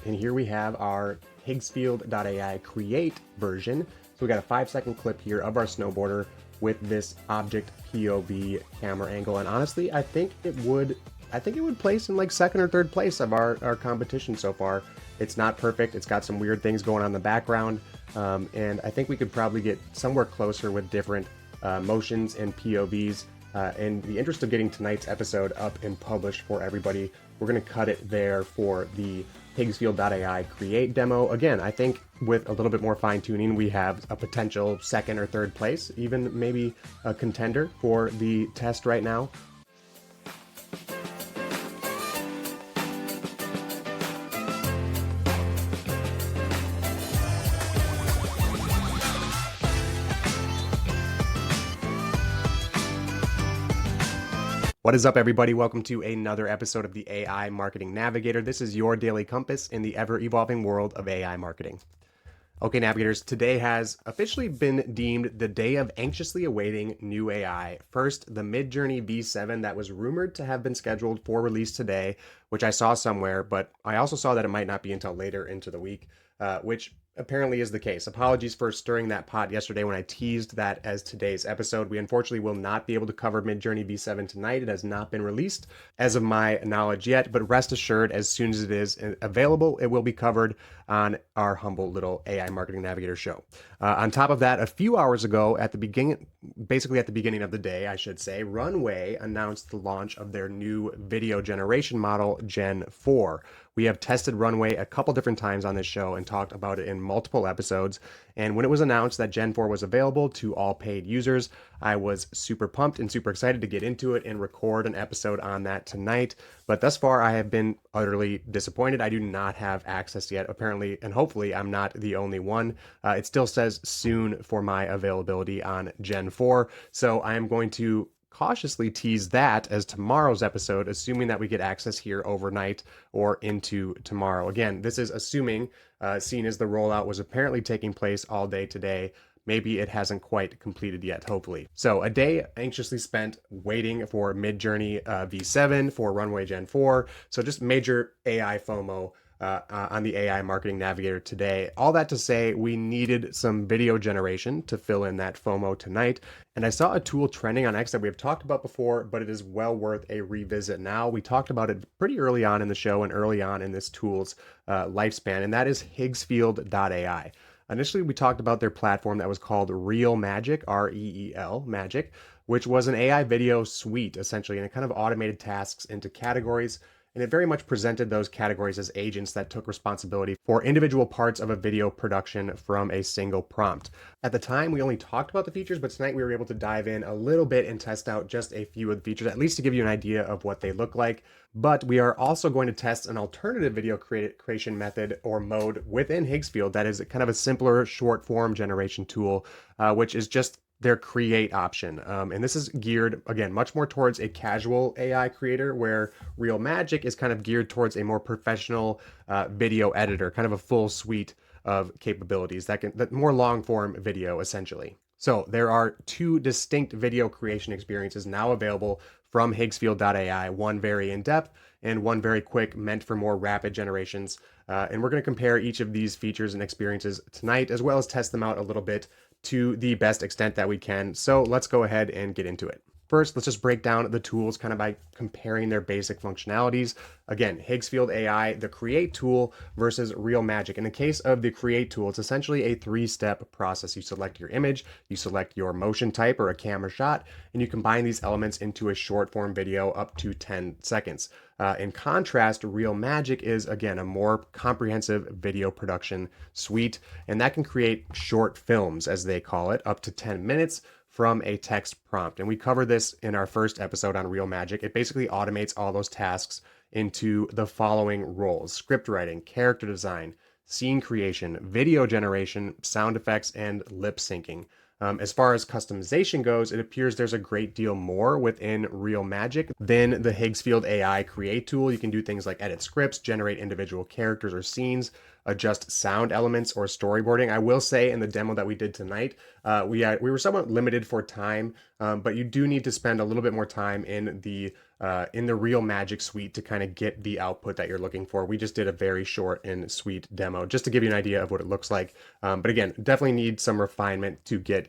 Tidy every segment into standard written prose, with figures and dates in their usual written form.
and here we have our Higgsfield AI Create version. So we got a 5-second clip here of our snowboarder with this object POV camera angle, and honestly, I think it would place in like second or third place of our competition so far. It's not perfect. It's got some weird things going on in the background, and I think we could probably get somewhere closer with different motions and POVs. In the interest of getting tonight's episode up and published for everybody, we're going to cut it there for the Higgsfield AI Create demo. Again, I think with a little bit more fine tuning, we have a potential second or third place, even maybe a contender for the test right now. What is up, everybody? Welcome to another episode of the AI Marketing Navigator. This is your daily compass in the ever-evolving world of AI marketing. Okay, Navigators, today has officially been deemed the day of anxiously awaiting new AI. First, the Midjourney V7 that was rumored to have been scheduled for release today, which I saw somewhere, but I also saw that it might not be until later into the week, which apparently is the case. Apologies for stirring that pot yesterday when I teased that as today's episode. We unfortunately will not be able to cover Midjourney V7 tonight. It has not been released as of my knowledge yet, but rest assured, as soon as it is available, it will be covered on our humble little AI Marketing Navigator show. On top of that, a few hours ago basically at the beginning of the day, I should say, Runway announced the launch of their new video generation model, Gen 4. We have tested Runway a couple different times on this show and talked about it in multiple episodes. And when it was announced that Gen 4 was available to all paid users, I was super pumped and super excited to get into it and record an episode on that tonight. But thus far, I have been utterly disappointed. I do not have access yet, apparently, and hopefully I'm not the only one. It still says soon for my availability on Gen 4. So I am going to cautiously tease that as tomorrow's episode, assuming that we get access here overnight or into tomorrow. Again, this is assuming, seeing as the rollout was apparently taking place all day today. Maybe it hasn't quite completed yet, hopefully. So a day anxiously spent waiting for Midjourney V7, for Runway Gen 4. So just major AI FOMO on the AI Marketing Navigator today. All that to say, we needed some video generation to fill in that FOMO tonight. And I saw a tool trending on X that we have talked about before, but it is well worth a revisit now. We talked about it pretty early on in the show and early on in this tool's lifespan, and that is Higgsfield AI. Initially, we talked about their platform that was called ReelMagic, R-E-E-L, Magic, which was an AI video suite, essentially, and it kind of automated tasks into categories. And it very much presented those categories as agents that took responsibility for individual parts of a video production from a single prompt. At the time, we only talked about the features, but tonight we were able to dive in a little bit and test out just a few of the features, at least to give you an idea of what they look like. But we are also going to test an alternative video creation method or mode within Higgsfield that is kind of a simpler short form generation tool, which is just their create option. And this is geared, again, much more towards a casual AI creator, where ReelMagic is kind of geared towards a more professional video editor, kind of a full suite of capabilities that more long form video, essentially. So there are two distinct video creation experiences now available from Higgsfield AI, one very in-depth and one very quick, meant for more rapid generations. And we're going to compare each of these features and experiences tonight, as well as test them out a little bit to the best extent that we can. So let's go ahead and get into it. First, let's just break down the tools kind of by comparing their basic functionalities. Again, Higgsfield AI, the Create tool versus ReelMagic. In the case of the Create tool, it's essentially a 3-step process. You select your image, you select your motion type or a camera shot, and you combine these elements into a short form video up to 10 seconds. In contrast, ReelMagic is, again, a more comprehensive video production suite, and that can create short films, as they call it, up to 10 minutes from a text prompt. And we cover this in our first episode on ReelMagic. It basically automates all those tasks into the following roles: script writing, character design, scene creation, video generation, sound effects, and lip syncing. As far as customization goes, it appears there's a great deal more within ReelMagic than the Higgsfield AI Create tool. You can do things like edit scripts, generate individual characters or scenes, adjust sound elements or storyboarding. I will say in the demo that we did tonight, we were somewhat limited for time, but you do need to spend a little bit more time in the in the ReelMagic suite to kind of get the output that you're looking for. We just did a very short and sweet demo just to give you an idea of what it looks like. But again, definitely need some refinement to get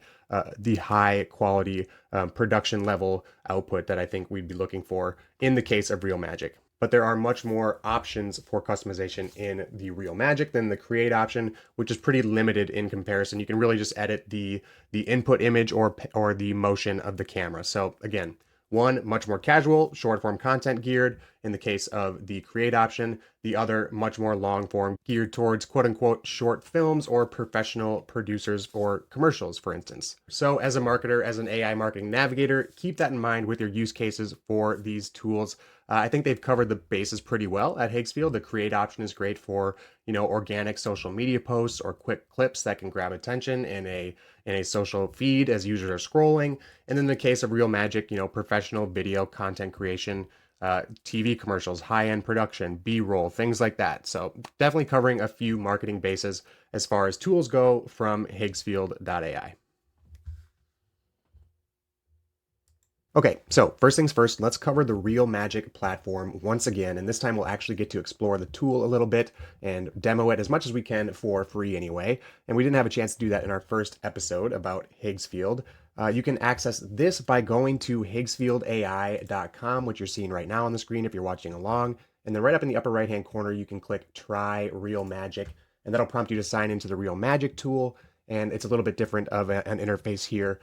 the high quality production level output that I think we'd be looking for in the case of ReelMagic. But there are much more options for customization in the ReelMagic than the Create option, which is pretty limited in comparison. You can really just edit the input image or the motion of the camera. So again, one, much more casual, short form content geared in the case of the Create option. The other, much more long form, geared towards quote unquote short films or professional producers for commercials, for instance. So, as a marketer, as an AI marketing navigator, keep that in mind with your use cases for these tools. I think they've covered the bases pretty well at Higgsfield. The Create option is great for, organic social media posts or quick clips that can grab attention in a social feed as users are scrolling. And then in the case of ReelMagic, professional video content creation, TV commercials, high-end production, B-roll, things like that. So definitely covering a few marketing bases as far as tools go from Higgsfield AI. Okay, so first things first, let's cover the ReelMagic platform once again, and this time we'll actually get to explore the tool a little bit and demo it as much as we can for free anyway. And we didn't have a chance to do that in our first episode about Higgsfield. You can access this by going to higgsfieldai.com, which you're seeing right now on the screen if you're watching along. And then right up in the upper right-hand corner, you can click Try ReelMagic, and that'll prompt you to sign into the ReelMagic tool. And it's a little bit different of an interface here,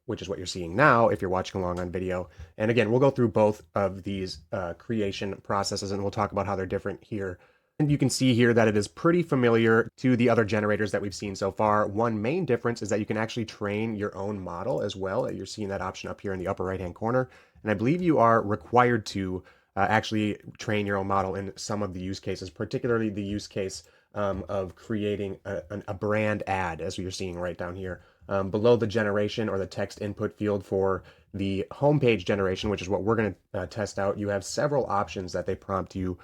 which is what you're seeing now if you're watching along on video. And again, we'll go through both of these creation processes, and we'll talk about how they're different here. And you can see here that it is pretty familiar to the other generators that we've seen so far. One main difference is that you can actually train your own model as well. You're seeing that option up here in the upper right-hand corner. And I believe you are required to actually train your own model in some of the use cases, particularly the use case of creating a brand ad, as you're seeing right down here. Below the generation or the text input field for the homepage generation, which is what we're going to test out, you have several options that they prompt you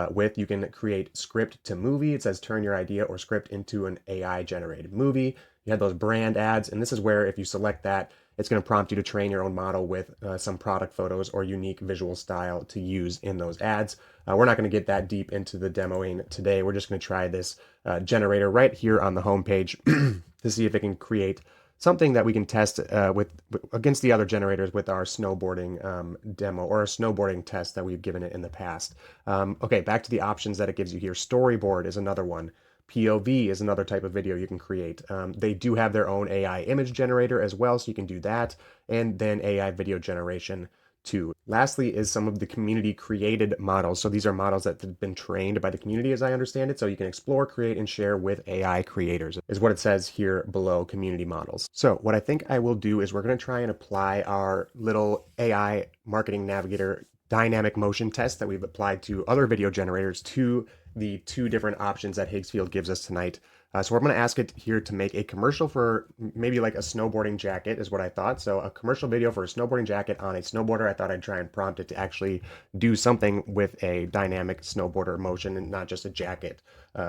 with. You can create script to movie. It says turn your idea or script into an AI generated movie. You have those brand ads, and this is where if you select that, it's going to prompt you to train your own model with some product photos or unique visual style to use in those ads. We're not going to get that deep into the demoing today. We're just going to try this generator right here on the homepage to see if it can create something that we can test against the other generators with our snowboarding demo or a snowboarding test that we've given it in the past. Okay, back to the options that it gives you here. Storyboard is another one. POV is another type of video you can create. They do have their own AI image generator as well, so you can do that, and then AI video generation too. Lastly is some of the community created models. So these are models that have been trained by the community as I understand it. So you can explore, create, and share with AI creators is what it says here below community models. So what I think I will do is we're going to try and apply our little AI marketing navigator dynamic motion test that we've applied to other video generators to the two different options that Higgsfield gives us tonight. So I'm going to ask it here to make a commercial for maybe like a snowboarding jacket is what I thought. So a commercial video for a snowboarding jacket on a snowboarder. I thought I'd try and prompt it to actually do something with a dynamic snowboarder motion and not just a jacket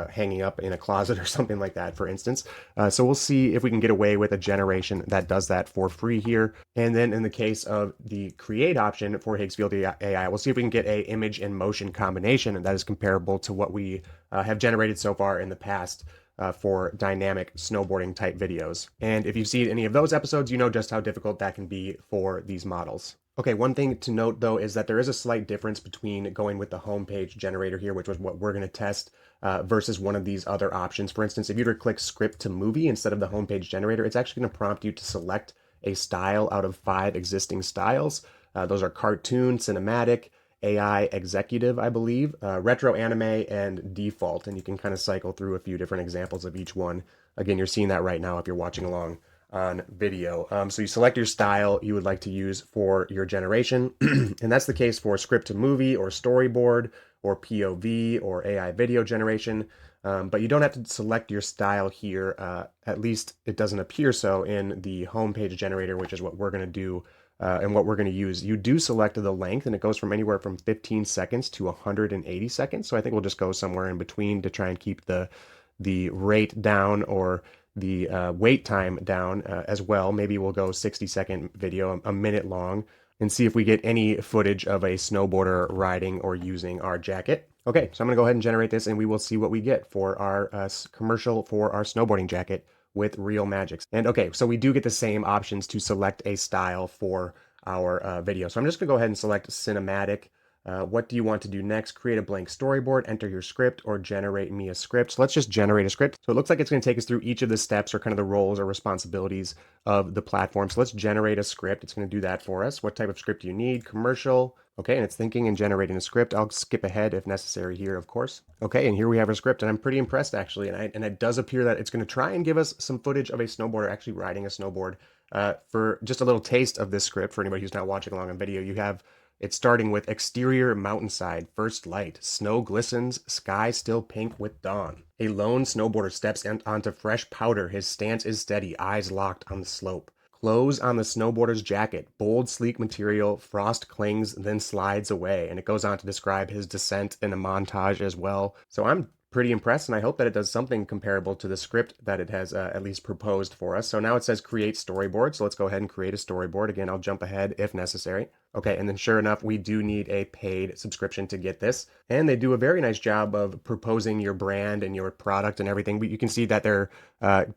hanging up in a closet or something like that, for instance. So we'll see if we can get away with a generation that does that for free here. And then in the case of the Create option for Higgsfield AI, we'll see if we can get a image and motion combination that is comparable to what we have generated so far in the past for dynamic snowboarding type videos. And if you've seen any of those episodes, you know just how difficult that can be for these models. Okay, one thing to note though is that there is a slight difference between going with the homepage generator here, which was what we're going to test, versus one of these other options. For instance, if you were to click script to movie instead of the homepage generator, it's actually going to prompt you to select a style out of 5 existing styles. Those are cartoon, cinematic, AI executive, I believe, retro anime, and default. And you can kind of cycle through a few different examples of each one. Again, you're seeing that right now if you're watching along on video. So you select your style you would like to use for your generation. And that's the case for script to movie or storyboard or POV or AI video generation. But you don't have to select your style here. At least it doesn't appear so in the homepage generator, which is what we're going to do and what we're going to use. You do select the length, and it goes from anywhere from 15 seconds to 180 seconds. So I think we'll just go somewhere in between to try and keep the rate down or the wait time down as well. Maybe we'll go 60-second video, a minute long. and see if we get any footage of a snowboarder riding or using our jacket. Okay, so I'm gonna go ahead and generate this and we will see what we get for our commercial for our snowboarding jacket with ReelMagic. And okay, so we do get the same options to select a style for our video. So I'm just gonna go ahead and select cinematic. What do you want to do next? Create a blank storyboard, enter your script, or generate me a script. So let's just generate a script. So it looks like it's going to take us through each of the steps or kind of the roles or responsibilities of the platform. So let's generate a script. It's going to do that for us. What type of script do you need? Commercial. Okay, and it's thinking and generating a script. I'll skip ahead if necessary here, of course. Okay, and here we have our script, and I'm pretty impressed actually. And it does appear that it's going to try and give us some footage of a snowboarder actually riding a snowboard. For just a little taste of this script, for anybody who's not watching along on video, you have it's starting with exterior mountainside, first light, snow glistens, sky still pink with dawn. A lone snowboarder steps onto fresh powder, his stance is steady, eyes locked on the slope. Clothes on the snowboarder's jacket, bold, sleek material, frost clings, then slides away. And it goes on to describe his descent in a montage as well. So I'm pretty impressed, and I hope that it does something comparable to the script that it has at least proposed for us. So now it says create storyboard. So let's go ahead and create a storyboard. Again, I'll jump ahead if necessary. Okay, and then sure enough, we do need a paid subscription to get this. And they do a very nice job of proposing your brand and your product and everything. But you can see that they're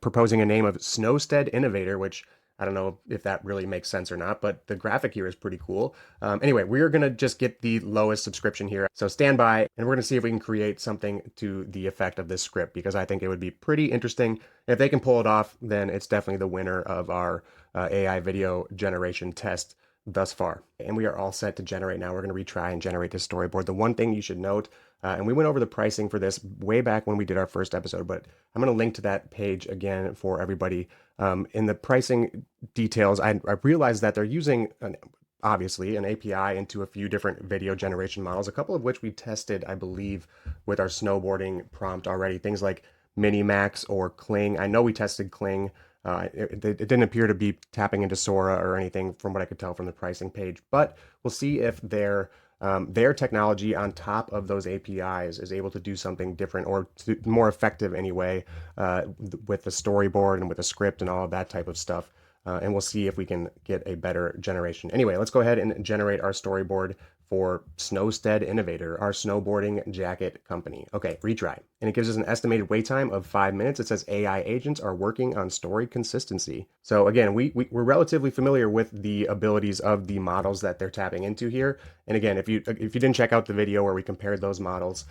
proposing a name of Snowstead Innovator, which I don't know if that really makes sense or not, but the graphic here is pretty cool. Anyway, we're going to just get the lowest subscription here. So stand by, and we're going to see if we can create something to the effect of this script, because I think it would be pretty interesting. If they can pull it off, then it's definitely the winner of our AI video generation test thus far. And we are all set to generate now. We're going to retry and generate this storyboard. The one thing you should note, and we went over the pricing for this way back when we did our first episode, but I'm going to link to that page again for everybody. In the pricing details, I realized that they're using obviously an API into a few different video generation models, a couple of which we tested, I believe, with our snowboarding prompt already. Things like Minimax or Kling. I know we tested Kling. It didn't appear to be tapping into Sora or anything from what I could tell from the pricing page, but we'll see if their technology on top of those APIs is able to do something different or more effective anyway, with the storyboard and with the script and all of that type of stuff. And we'll see if we can get a better generation. Anyway, let's go ahead and generate our storyboard for Snowstead Innovator, our snowboarding jacket company. Okay, retry. And it gives us an estimated wait time of 5 minutes. It says AI agents are working on story consistency. So again, we're relatively familiar with the abilities of the models that they're tapping into here. And again, if you didn't check out the video where we compared those models,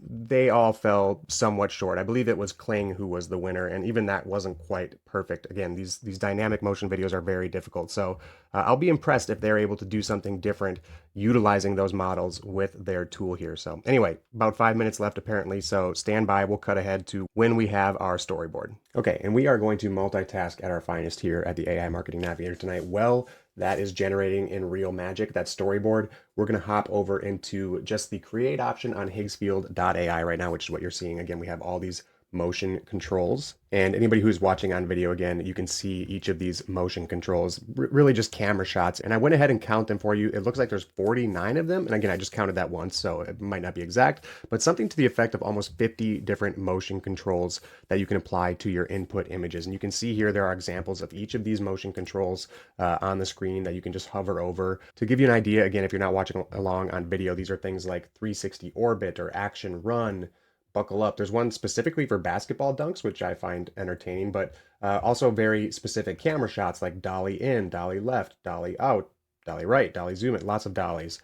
they all fell somewhat short. I believe it was Kling who was the winner, and even that wasn't quite perfect. Again, these dynamic motion videos are very difficult. So I'll be impressed if they're able to do something different utilizing those models with their tool here. So anyway, about 5 minutes left apparently. So stand by, we'll cut ahead to when we have our storyboard. Okay, and we are going to multitask at our finest here at the AI Marketing Navigator tonight. Well, that is generating in ReelMagic, that storyboard. We're going to hop over into just the create option on Higgsfield AI right now, which is what you're seeing. Again, we have all these motion controls. And anybody who's watching on video, again, you can see each of these motion controls, really just camera shots. And I went ahead and count them for you. It looks like there's 49 of them. And again, I just counted that once, so it might not be exact, but something to the effect of almost 50 different motion controls that you can apply to your input images. And you can see here, there are examples of each of these motion controls on the screen that you can just hover over. To give you an idea, again, if you're not watching along on video, these are things like 360 orbit or action run, buckle up. There's one specifically for basketball dunks, which I find entertaining, but also very specific camera shots like dolly in, dolly left, dolly out, dolly right, dolly zoom in, lots of dollies.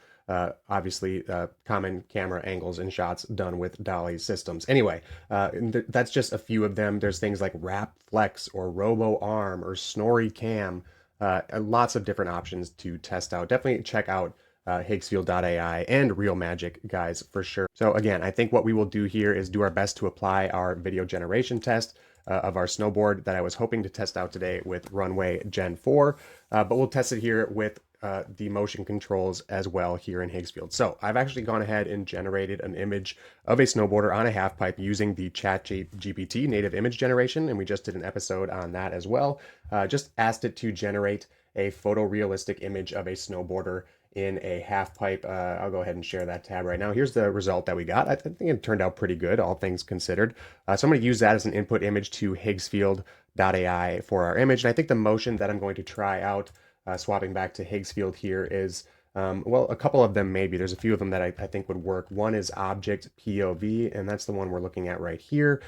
Obviously, common camera angles and shots done with dolly systems. Anyway, that's just a few of them. There's things like wrap flex or robo arm or snorri cam. Lots of different options to test out. Definitely check out Higgsfield AI and ReelMagic, guys, for sure. So again, I think what we will do here is do our best to apply our video generation test of our snowboard that I was hoping to test out today with Runway Gen 4, but we'll test it here with the motion controls as well here in Higgsfield. So I've actually gone ahead and generated an image of a snowboarder on a half pipe using the ChatGPT native image generation, and we just did an episode on that as well. Just asked it to generate a photorealistic image of a snowboarder in a half pipe. I'll go ahead and share that tab right now. Here's the result that we got. I think it turned out pretty good, all things considered. So I'm going to use that as an input image to Higgsfield AI for our image. And I think the motion that I'm going to try out swapping back to Higgsfield here is, well, a couple of them maybe. There's a few of them that I think would work. One is object POV, and that's the one we're looking at right here.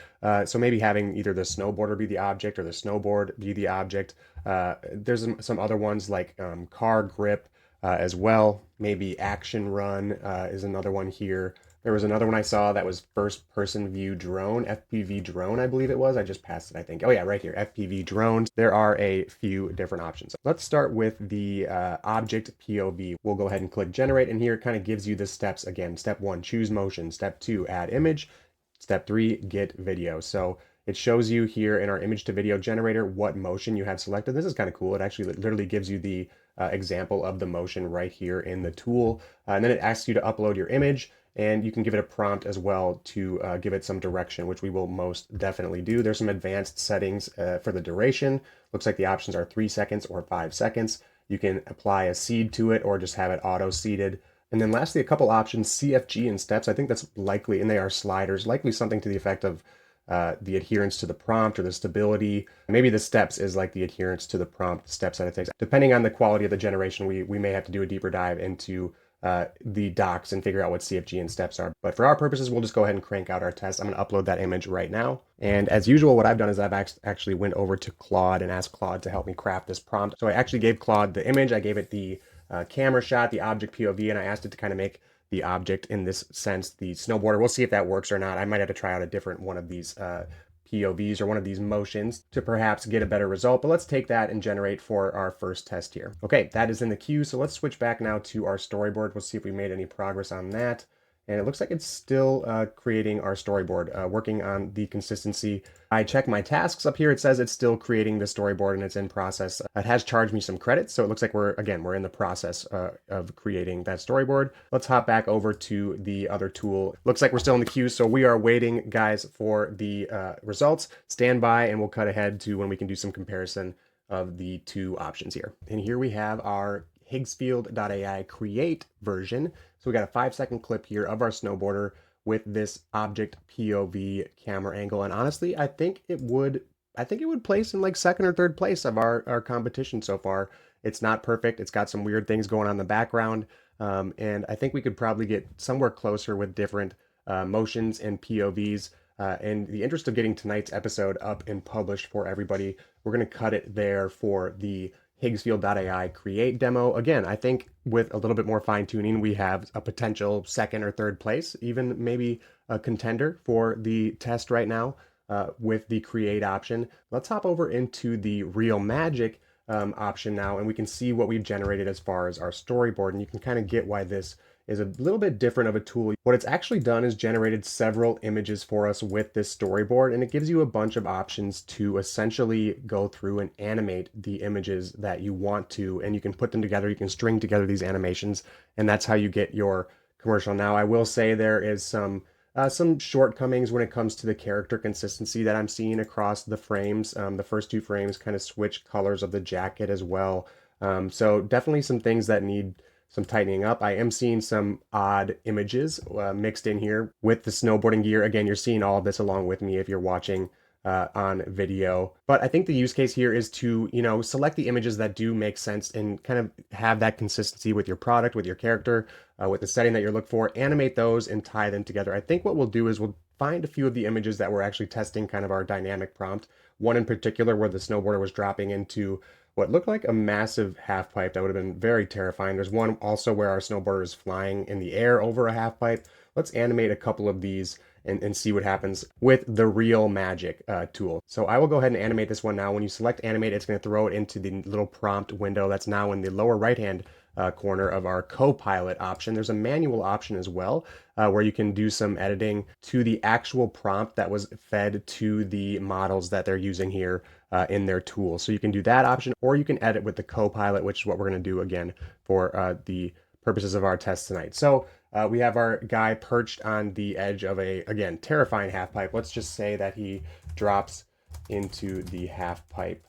So maybe having either the snowboarder be the object or the snowboard be the object. There's some other ones like car grip as well. Maybe action run is another one here. There was another one I saw that was first person view drone, FPV drone, I believe it was. I just passed it, I think. Oh yeah, right here, FPV drones. There are a few different options. Let's start with the object POV. We'll go ahead and click generate, and here it kind of gives you the steps again. Step 1, choose motion. Step 2, add image. Step 3, get video. So it shows you here in our image to video generator what motion you have selected. This is kind of cool. It actually literally gives you the example of the motion right here in the tool. And then it asks you to upload your image, and you can give it a prompt as well to give it some direction, which we will most definitely do. There's some advanced settings for the duration. Looks like the options are 3 seconds or 5 seconds. You can apply a seed to it or just have it auto seeded. And then lastly, a couple options, CFG and steps. I think that's likely, and they are sliders, likely something to the effect of the adherence to the prompt or the stability. Maybe the steps is like the adherence to the prompt step side of things. Depending on the quality of the generation, we may have to do a deeper dive into the docs and figure out what CFG and steps are. But for our purposes, we'll just go ahead and crank out our test. I'm going to upload that image right now. And as usual, what I've done is I've actually went over to Claude and asked Claude to help me craft this prompt. So I actually gave Claude the image. I gave it the camera shot, the object POV, and I asked it to kind of make the object in this sense the snowboarder. We'll see if that works or not. I might have to try out a different one of these POVs or one of these motions to perhaps get a better result, but let's take that and generate for our first test here. Okay, that is in the queue, so let's switch back now to our storyboard. We'll see if we made any progress on that. And it looks like it's still creating our storyboard, working on the consistency. I check my tasks up here. It says it's still creating the storyboard and it's in process. It has charged me some credits, so it looks like we're in the process of creating that storyboard. Let's hop back over to the other tool. Looks like we're still in the queue, so we are waiting, guys, for the results. Stand by and we'll cut ahead to when we can do some comparison of the two options here. And here we have our Higgsfield AI Create version. So we got a 5-second clip here of our snowboarder with this object POV camera angle. And honestly, I think it would place in like second or third place of our competition so far. It's not perfect. It's got some weird things going on in the background. And I think we could probably get somewhere closer with different motions and POVs. In the interest of getting tonight's episode up and published for everybody, we're going to cut it there for the Higgsfield AI Create demo. Again, I think with a little bit more fine tuning, we have a potential second or third place, even maybe a contender for the test right now with the Create option. Let's hop over into the ReelMagic option now, and we can see what we've generated as far as our storyboard, and you can kind of get why this is a little bit different of a tool. What it's actually done is generated several images for us with this storyboard, and it gives you a bunch of options to essentially go through and animate the images that you want to, and you can put them together, you can string together these animations, and that's how you get your commercial. Now, I will say there is some shortcomings when it comes to the character consistency that I'm seeing across the frames. The first two frames kind of switch colors of the jacket as well. So definitely some things that need some tightening up. I am seeing some odd images mixed in here with the snowboarding gear. Again, you're seeing all of this along with me if you're watching on video. But I think the use case here is to, select the images that do make sense and kind of have that consistency with your product, with your character, with the setting that you're looking for, animate those and tie them together. I think what we'll do is we'll find a few of the images that we're actually testing kind of our dynamic prompt. One in particular where the snowboarder was dropping into what looked like a massive half pipe that would have been very terrifying. There's one also where our snowboarder is flying in the air over a half pipe. Let's animate a couple of these and see what happens with the ReelMagic tool. So I will go ahead and animate this one now. When you select animate, it's going to throw it into the little prompt window that's now in the lower right-hand corner of our co-pilot option. There's a manual option as well where you can do some editing to the actual prompt that was fed to the models that they're using here in their tool. So you can do that option, or you can edit with the co-pilot, which is what we're going to do again for the purposes of our test tonight. So we have our guy perched on the edge of a, again, terrifying half pipe. Let's just say that he drops into the half pipe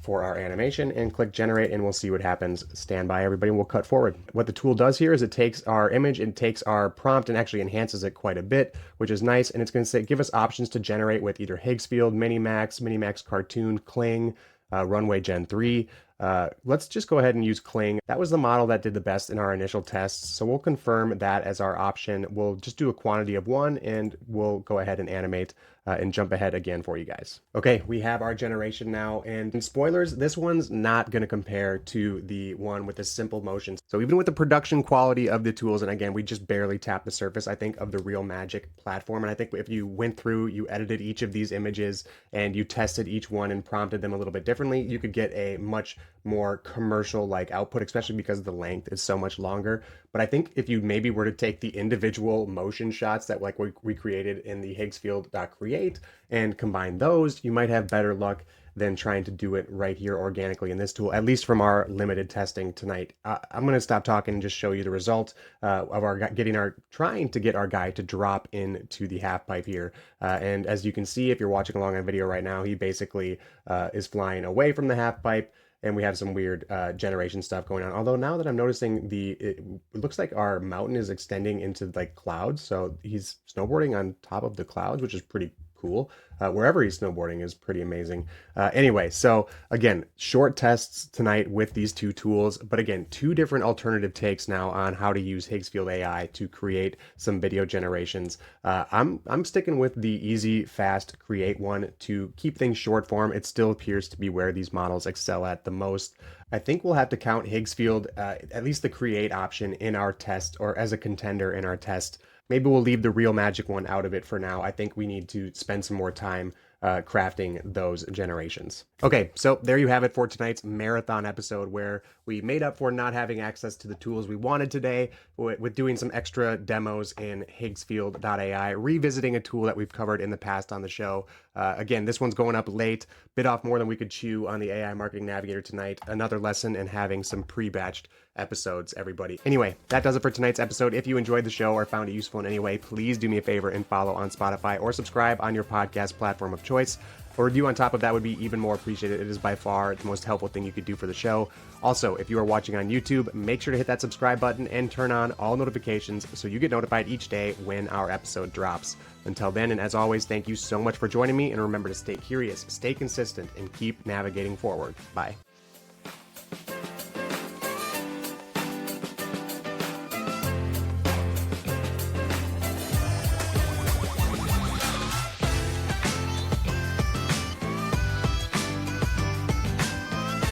for our animation and click generate, and we'll see what happens. Stand by, everybody, and we'll cut forward. What the tool does here is it takes our image and takes our prompt and actually enhances it quite a bit, which is nice. And it's going to say give us options to generate with either Higgsfield, Minimax, Minimax Cartoon, Kling, Runway Gen 3. Let's just go ahead and use Kling. That was the model that did the best in our initial tests. So we'll confirm that as our option. We'll just do a quantity of 1 and we'll go ahead and animate and jump ahead again for you guys. Okay, we have our generation now, and in spoilers, this one's not going to compare to the one with the simple motions. So even with the production quality of the tools, and again, we just barely tapped the surface, I think, of the ReelMagic platform. And I think if you went through, you edited each of these images and you tested each one and prompted them a little bit differently, you could get a much more commercial like output, especially because the length is so much longer. But I think if you maybe were to take the individual motion shots that like we created in the Higgsfield Create and combine those, you might have better luck than trying to do it right here organically in this tool, at least from our limited testing tonight. I'm going to stop talking and just show you the result of our trying to get our guy to drop into the half pipe here. And as you can see, if you're watching along on video right now, he basically is flying away from the half pipe. And we have some weird generation stuff going on. Although now that I'm noticing it looks like our mountain is extending into like clouds. So he's snowboarding on top of the clouds, which is pretty cool. Wherever he's snowboarding is pretty amazing. Anyway, so again, short tests tonight with these two tools, but again, two different alternative takes now on how to use Higgsfield AI to create some video generations. I'm sticking with the easy, fast create one to keep things short form. It still appears to be where these models excel at the most. I think we'll have to count Higgsfield, at least the create option in our test or as a contender in our test. Maybe we'll leave the ReelMagic one out of it for now. I think we need to spend some more time crafting those generations. Okay, so there you have it for tonight's marathon episode where we made up for not having access to the tools we wanted today with doing some extra demos in Higgsfield AI, revisiting a tool that we've covered in the past on the show. Again, this one's going up late, bit off more than we could chew on the AI Marketing Navigator tonight. Another lesson in having some pre-batched episodes, everybody. Anyway, that does it for tonight's episode. If you enjoyed the show or found it useful in any way, please do me a favor and follow on Spotify or subscribe on your podcast platform of choice. A review on top of that would be even more appreciated. It is by far the most helpful thing you could do for the show. Also, if you are watching on YouTube, make sure to hit that subscribe button and turn on all notifications so you get notified each day when our episode drops. Until then, and as always, thank you so much for joining me, and remember to stay curious, stay consistent, and keep navigating forward. Bye.